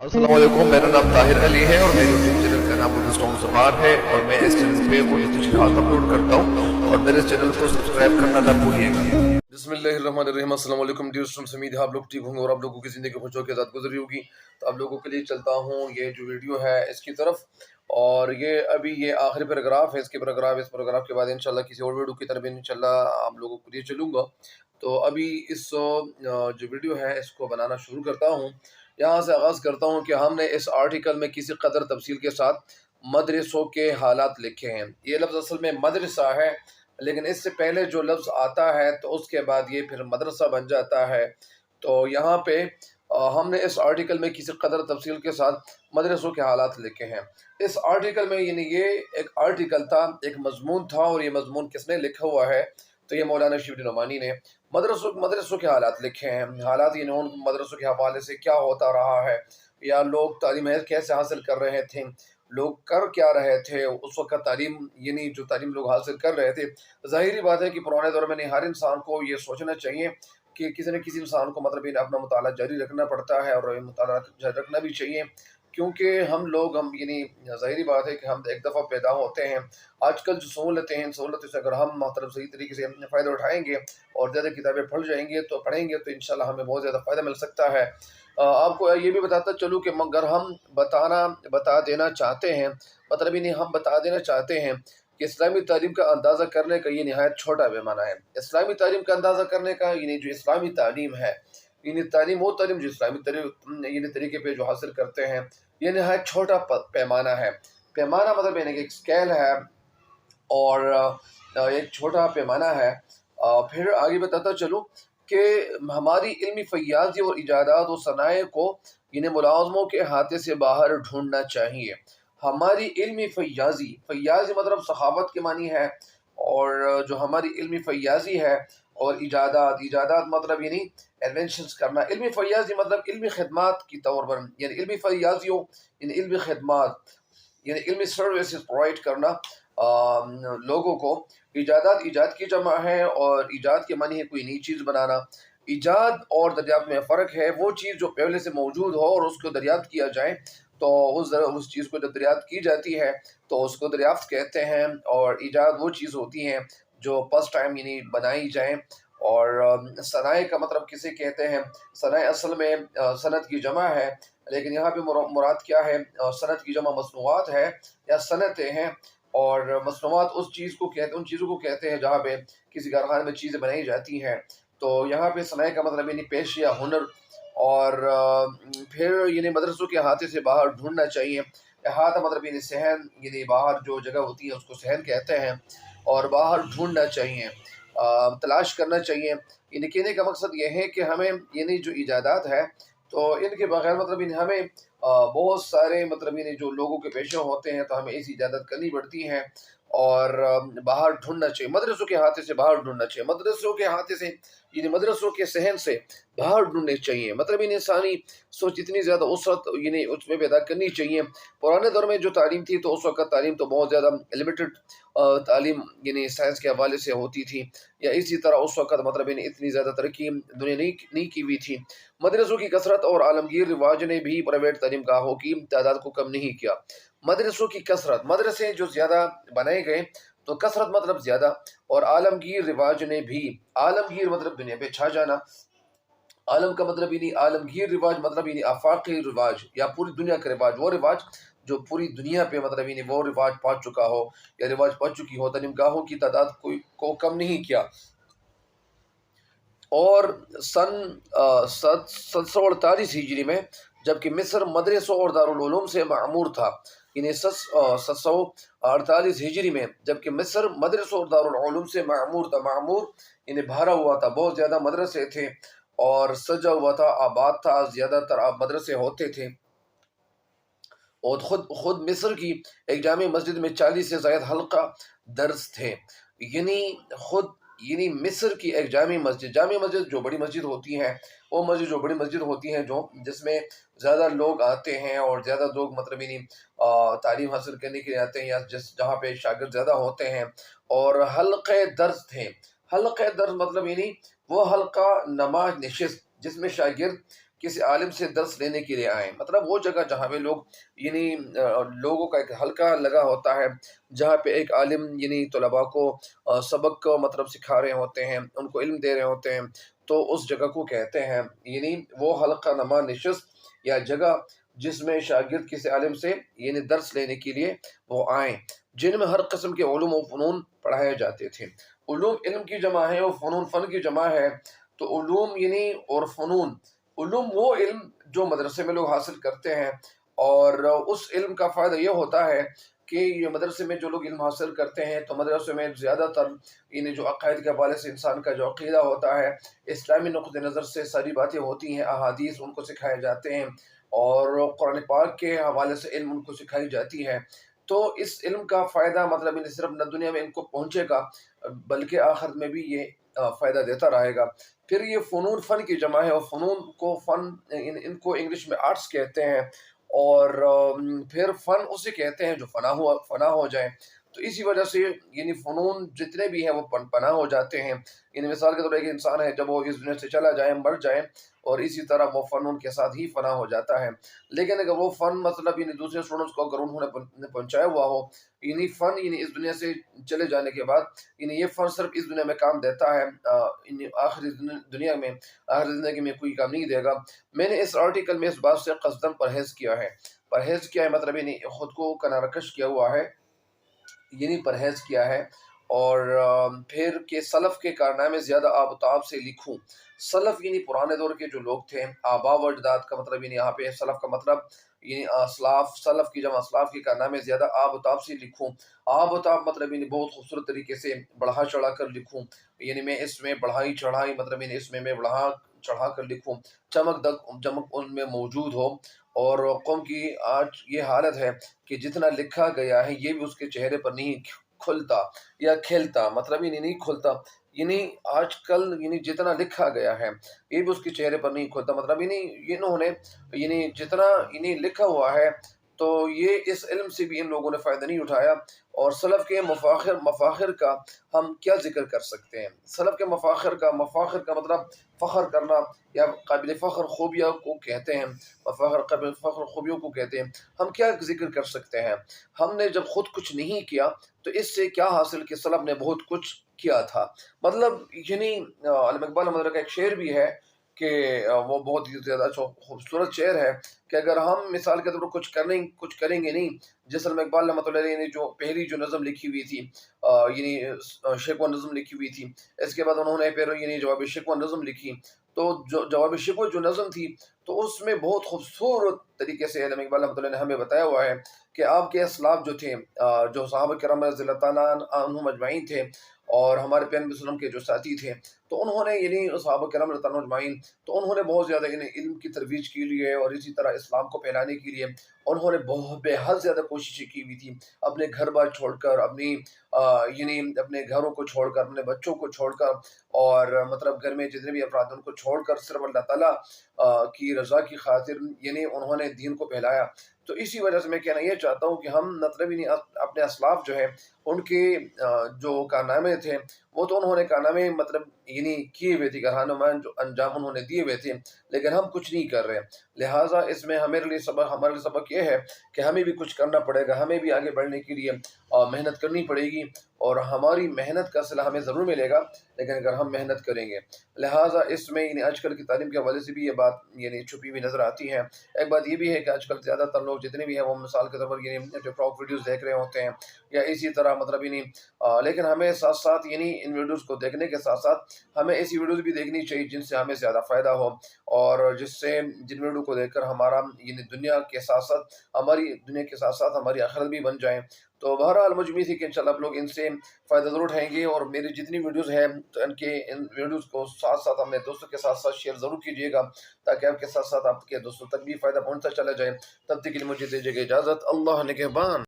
अस्सलाम वालेकुम, मेरा नाम ताहिर अली है और मेरे यूट्यूब चैनल का नाम उर्दू सॉन्ग ज़बान है और मैं इस चैनल पे उर्दू तशरीहात अपलोड करता हूँ और मेरे चैनल को सब्सक्राइब करना ना भूलिएगा। बिस्मिल्लाहिर्रहमानिर्रहीम। अस्सलाम वालेकुम डियर स्टूडेंट्स, उम्मीद है आप लोग ठीक होंगे और आप लोगों की ज़िंदगी खुशियों के साथ गुजरी होगी। तो आप लोगों के लिए चलता हूँ ये जो वीडियो है इसकी तरफ, और ये आखिरी पैराग्राफ है। इस पैराग्राफ के बाद इंशाल्लाह किसी और वीडियो की तरफ इंशाल्लाह आप लोगों के लिए चलूँगा। तो अभी इस जो वीडियो है इसको बनाना शुरू करता हूँ। यहाँ से आगाज़ करता हूँ कि हमने इस आर्टिकल में किसी कदर तफसील के साथ मदरसों के हालात लिखे हैं। ये लफ्ज़ असल में मदरसा है, लेकिन इससे पहले जो लफ्ज़ आता है तो उसके बाद ये फिर मदरसा बन जाता है। तो यहाँ पे हमने इस आर्टिकल में किसी कदर तफसील के साथ मदरसों के हालात लिखे हैं। इस आर्टिकल में यानी ये एक आर्टिकल था, एक मजमून था, और ये मजमून किसने लिखा हुआ है तो ये मौलाना शिबली नुमानी ने। मदरसों के हालात लिखे हैं। हालात यानी उन मदरसों के हवाले से क्या होता रहा है, या लोग तालीम कैसे हासिल कर रहे थे, लोग कर क्या रहे थे उस वक्त तालीम, यानी जो तालीम लोग हासिल कर रहे थे। ज़ाहिरी बात है कि पुराने दौर में नहीं, हर इंसान को ये सोचना चाहिए कि किसी न किसी इंसान को मतलब अपना मुताला जारी रखना पड़ता है, और मुताला जारी रखना भी चाहिए, क्योंकि हम यानी ज़ाहिरी बात है कि हम एक दफ़ा पैदा होते हैं। आजकल जो सहूलतें हैं, इन सहूलतों से अगर हम मतलब सही तरीके से फ़ायदा उठाएंगे और ज़्यादा किताबें पढ़ेंगे तो इंशाल्लाह हमें बहुत ज़्यादा फ़ायदा मिल सकता है। आपको ये भी बताता चलूँ कि अगर हम बता देना चाहते हैं, मतलब यानी हम बता देना चाहते हैं कि इस्लामी तालीम का अंदाज़ा करने का ये नहायत छोटा पैमाना है। इस्लामी तालीम का अंदाज़ा करने का यानी जो इस्लामी तालीम है, यानी वो तालीम जो इस्लामी यानी तरीके पे जो हासिल करते हैं, ये नहायत छोटा पैमाना है। पैमाना मतलब यानी कि एक स्केल है, और एक छोटा पैमाना है। फिर आगे बताता चलूँ कि हमारी इल्मी फैयाज़ी और इजादात और सनाए को इन्हें मुलाज़मों के हाथे से बाहर ढूंढना चाहिए। हमारी इल्मी फैयाज़ी मतलब सखावत के मानी है, और जो हमारी इल्मी फैयाज़ी है और इजादात मतलब यानी इन्वेंशंस करना। इल्मी फैयाज़ी मतलब इल्मी खिदमात की तौर पर, यानी इल्मी फैयाज़ियों यानी इल्मी खिदमात यानी इल्मी सर्विसेज प्रोवाइड करना लोगों को। ईजाद की जमा है, और ईजाद के मानी है कोई नई चीज़ बनाना। ईजाद और दरियाफ्त में फ़र्क है। वो चीज़ जो पहले से मौजूद हो और उसको दरियाफ्त किया जाए, तो उस चीज़ को जब दरियाफ्त की जाती है तो उसको दरियाफ्त कहते हैं। और ईजाद वो चीज़ होती हैं जो फर्स्ट टाइम यानी बनाई जाए। और सनाए का मतलब किसे कहते हैं? सनाए असल में सनत की जमा है, लेकिन यहाँ पे मुराद क्या है? सनत की जमा मसनूआत है या सनतें हैं। और मसनूआत उन चीज़ों को कहते हैं जहाँ पे किसी कारखाने में चीज़ें बनाई जाती हैं। तो यहाँ पे सनाए का मतलब यानी पेश या हुनर। और फिर यानी मदरसों के अहाते से बाहर ढूंढना चाहिए। अहाता मतलब यानी सहन, यानी बाहर जो जगह होती है उसको सहन कहते हैं, और बाहर ढूंढना चाहिए, तलाश करना चाहिए। यानी कहने का मकसद ये है कि हमें यानी जो इजादात है तो इनके बगैर मतलब हमें बहुत सारे मतलब यानी जो लोगों के पेशे होते हैं, तो हमें ऐसी इजाज़त करनी पड़ती है, और बाहर ढूंढना चाहिए। मदरसों के हाथे से बाहर ढूंढना चाहिए। मदरसों के हाथे से यानी मदरसों के सहन से बाहर ढूंढने चाहिए। मतलब इन इंसानी सोच इतनी ज़्यादा उसरत यानी उसमें पैदा करनी चाहिए। पुराने दौर में जो तालीम थी तो उस वक्त तालीम तो बहुत ज़्यादा लिमिटेड तालीम यानी साइंस के हवाले से होती थी, या इसी तरह उस वक्त मतलब इतनी ज़्यादा तरक्की दुनिया नहीं की हुई थी। मदरसों की कसरत और आलमगीर रिवाज ने भी प्राइवेट तालीम गाहों की तादाद को कम नहीं किया। मदरसों की कसरत, मदरसे जो ज़्यादा बनाए गए तो कसरत मतलब ज़्यादा, और आलमगीर रिवाज ने भी, आलमगीर मतलब दुनिया पे छा जाना, आलम का मतलब यानी आलमगीर रिवाज मतलब यानी आफाकी रिवाज या पूरी दुनिया का रिवाज, वो रिवाज जो पूरी दुनिया पे मतलब यानी वो रिवाज पहुंच चुका हो या रिवाज पहुंच चुकी हो। तालीम गाहों की तादाद को कम नहीं किया। और सन 748 हिजरी में जबकि मिस्र मदरसों और दारुल उलूम से मामूर था, यानी 748 हिजरी में जबकि मिस्र मदरसों और दारुल उलूम से मामूर था। मामूर यानी भरा हुआ था, बहुत ज़्यादा मदरसे थे और सजा हुआ था, आबाद था, ज़्यादातर मदरसे होते थे। और खुद मिस्र की एक जामी मस्जिद में 40 से ज़ायद हल्का दर्स थे। यानी खुद यानी मिस्र की एक जामी मस्जिद जो बड़ी मस्जिद होती हैं, वो मस्जिद जो बड़ी मस्जिद होती हैं जो जिसमें ज़्यादा लोग आते हैं और ज़्यादा लोग मतलब यानी तालीम हासिल करने के लिए आते हैं, या जहाँ पे शागिर्द ज़्यादा होते हैं। और हल्के दर्स थे। हल्के दर्स मतलब यानी वो हल्का नमाज नशिस्त जिसमें शागिर्द کسی عالم سے درس لینے کے لیے آئیں، مطلب وہ جگہ جہاں پہ لوگ لوگوں کا ایک حلقہ لگا ہوتا ہے، جہاں پہ ایک عالم طلباء کو سبق کو مطلب سکھا رہے ہوتے ہیں، ان کو علم دے رہے ہوتے ہیں، تو اس جگہ کو کہتے ہیں وہ حلقہ نما نشست یا جگہ جس میں شاگرد کسی عالم سے درس لینے کے لیے وہ آئیں، جن میں ہر قسم کے علوم و فنون پڑھائے جاتے تھے۔ علوم علم کی جمع ہے اور فنون فن کی جمع ہے، تو علوم اور فنون، علوم وہ علم جو مدرسے میں لوگ حاصل کرتے ہیں، اور اس علم کا فائدہ یہ ہوتا ہے کہ یہ مدرسے میں جو لوگ علم حاصل کرتے ہیں تو مدرسے میں زیادہ تر جو عقائد کے حوالے سے انسان کا جو عقیدہ ہوتا ہے، اسلامی نقطۂ نظر سے ساری باتیں ہوتی ہیں، احادیث ان کو سکھائے جاتے ہیں، اور قرآن پاک کے حوالے سے علم ان کو سکھائی جاتی ہے۔ تو اس علم کا فائدہ مطلب صرف نہ دنیا میں ان کو پہنچے گا، بلکہ آخرت میں بھی یہ فائدہ دیتا رہے گا۔ پھر یہ فنون فن کی جمع ہے، اور فنون کو ان کو انگلش میں آرٹس کہتے ہیں، اور پھر فن اسے کہتے ہیں جو فنا ہو جائے۔ تو اسی وجہ سے فنون جتنے بھی ہیں وہ پناہ ہو جاتے ہیں۔ مثال کے طور پر ایک انسان ہے، جب وہ اس دنیا سے چلا جائے، مر جائے، اور اسی طرح وہ فنون کے ساتھ ہی فنا ہو جاتا ہے۔ لیکن اگر وہ فن مطلب دوسرے اسٹوڈنٹس کو اگر انہوں نے پہنچایا ہوا ہو، فن اس دنیا سے چلے جانے کے بعد یہ فن صرف اس دنیا میں کام دیتا ہے، آخری دنیا میں آخری زندگی میں کوئی کام نہیں دے گا۔ میں نے اس آرٹیکل میں اس بات سے قصداً پرہیز کیا ہے، مطلب خود کو کنارکش کیا ہوا ہے، پرہیز کیا ہے، اور پھر کہ سلف کے کارنامے زیادہ آب و تاب سے لکھوں۔ سلف پرانے دور کے جو لوگ تھے، آبا و اجداد کا مطلب یہاں پہ سلف کا مطلب اسلاف، سلف کی جمع اسلاف کے کارنامے زیادہ آب و تاب سے لکھوں۔ آب و تاب مطلب بہت خوبصورت طریقے سے بڑھا چڑھا کر لکھوں، میں اس میں بڑھائی چڑھائی مطلب اس میں بڑھا چڑھا کر لکھوں، چمک ان میں موجود ہو۔ اور قوم کی آج یہ حالت ہے کہ جتنا لکھا گیا ہے یہ بھی اس کے چہرے پر نہیں کھلتا یا کھلتا، مطلب نہیں کھلتا، آج کل جتنا لکھا گیا ہے یہ بھی اس کے چہرے پر نہیں کھلتا، مطلب انہوں نے جتنا لکھا ہوا ہے تو یہ اس علم سے بھی ان لوگوں نے فائدہ نہیں اٹھایا۔ اور سلف کے مفاخر کا ہم کیا ذکر کر سکتے ہیں؟ سلف کے مفاخر کا مطلب فخر کرنا یا قابل فخر خوبیوں کو کہتے ہیں، قابل فخر خوبیوں کو کہتے ہیں۔ ہم کیا ذکر کر سکتے ہیں؟ ہم نے جب خود کچھ نہیں کیا تو اس سے کیا حاصل کہ سلف نے بہت کچھ کیا تھا۔ مطلب علامہ اقبال احمد کا ایک شعر بھی ہے کہ وہ بہت ہی زیادہ خوبصورت شعر ہے کہ اگر ہم مثال کے طور پر کچھ کریں گے نہیں، جس علامہ اقبال رحمۃ اللہ علیہ نے جو پہلی جو نظم لکھی ہوئی تھی، شکوہ نظم لکھی ہوئی تھی، اس کے بعد انہوں نے پھر جواب شکوہ نظم لکھی، تو جواب شکوہ جو نظم تھی تو اس میں بہت خوبصورت طریقے سے علامہ اقبال رحمۃ اللہ نے ہمیں بتایا ہوا ہے کہ آپ کے اسلاف جو تھے، جو صحابہ کرام رضی اللہ تعالیٰ عنہم اجمعین تھے، اور ہمارے پیغمبر صلی اللہ علیہ وسلم کے جو ساتھی تھے، تو انہوں نے صحابہ کرام رضی اللہ عنہم اجمعین، تو انہوں نے بہت زیادہ علم کی ترویج کے لیے اور اسی طرح اسلام کو پھیلانے کے لیے انہوں نے بے حد زیادہ کوششیں کی ہوئی تھی، اپنے گھر بار چھوڑ کر، اپنے گھروں کو چھوڑ کر، اپنے بچوں کو چھوڑ کر، اور مطلب گھر میں جتنے بھی افراد ان کو چھوڑ کر صرف اللہ تعالیٰ کی رضا کی خاطر انہوں نے دین کو پھیلایا۔ تو اسی وجہ سے میں کہنا یہ چاہتا ہوں کہ ہم مطلب اپنے اسلاف جو ہے ان کے جو کارنامے تھے وہ تو انہوں نے کارنامے مطلب کیے ہوئے تھے، کارنامے جو انجام انہوں نے دیے ہوئے تھے، لیکن ہم کچھ نہیں کر رہے۔ لہٰذا اس میں ہمارے لیے سبق یہ ہے کہ ہمیں بھی کچھ کرنا پڑے گا، ہمیں بھی آگے بڑھنے کے لیے محنت کرنی پڑے گی، اور ہماری محنت کا صلہ ہمیں ضرور ملے گا لیکن اگر ہم محنت کریں گے۔ لہٰذا اس میں آج کل کی تعلیم کے حوالے سے بھی یہ بات چھپی ہوئی نظر آتی ہے۔ ایک بات یہ بھی ہے کہ آج کل زیادہ تر لوگ جتنے بھی ہیں وہ مثال کے طور پر جو فراک ویڈیوز دیکھ رہے ہوتے ہیں یا اسی طرح مطلب لیکن ہمیں ساتھ ساتھ ان ویڈیوز کو دیکھنے کے ساتھ ساتھ ہمیں ایسی ویڈیوز بھی دیکھنی چاہیے جن سے ہمیں زیادہ فائدہ ہو، اور جن ویڈیو کو دیکھ کر ہمارا دنیا کے ساتھ ساتھ ہماری آخرت بھی بن جائیں۔ تو بہرحال مجھ امید ہے کہ انشاءاللہ آپ لوگ ان سے فائدہ ضرور اٹھائیں گے، اور میری جتنی ویڈیوز ہیں تو ان ویڈیوز کو ساتھ ساتھ اپنے دوستوں کے ساتھ شیئر ضرور کیجیے گا، تاکہ آپ کے ساتھ ساتھ آپ کے دوستوں تک بھی فائدہ پہنچتا چلا جائے۔ تب تک کے لیے مجھے دیجیے گا اجازت۔ اللہ نگہبان۔